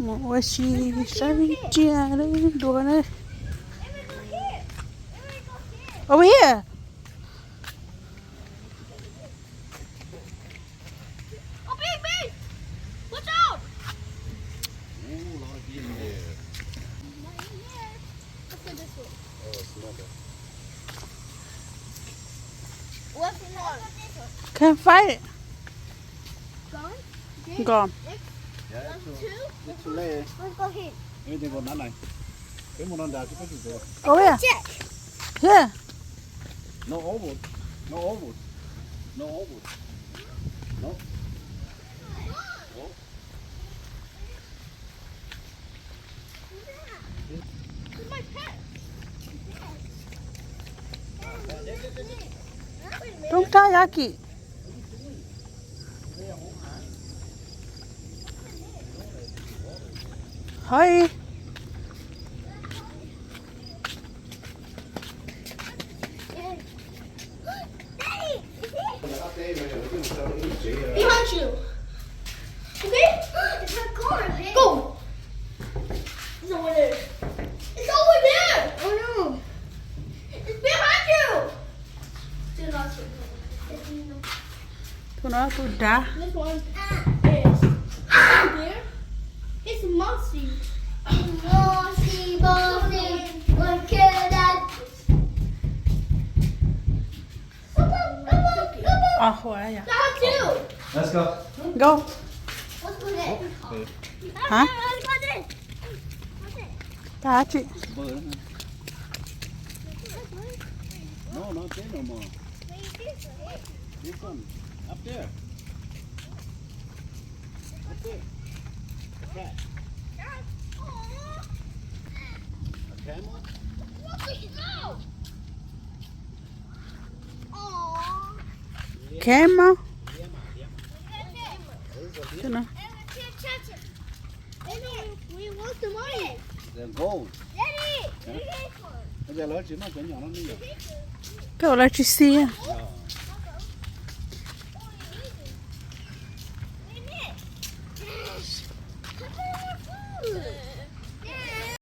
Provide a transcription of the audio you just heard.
What she started doing it over here. Oh, big! Watch out! Ooh, a lot of deer in there. Not in there. Let's go this way. Oh, it's not bad. What's one? Can't fight it. Gone? Gone. Yeah, Two? it's too late. Let's go here. Anything on that line? Cái một con đá chứ có gì đâu. Over here. Check. Here. No overwood. No overwood. No overwood. No. Oh. Where's my pet? Don't tie Yaki. Hi. Behind you. Okay? It's not going. Go. It's over there. It's over there. Oh no. It's behind you. Do not shoot. Tụi nó tụi đá. This one is there. It's mossy. Mossy, what can I? Come on. Oh, where are you? How to? Let's go. Go. Let's go there. Okay. Hả? Let's go there. Đá chị. Bơi đó nè. No, not there no more. This one. Up there. Up there. A cat. A camel? Camera. Tụi nó. We want the money. They're gold. Daddy, Bây giờ lớn chỉ nó nhỏ nó như vậy. Cái electricity. Yeah.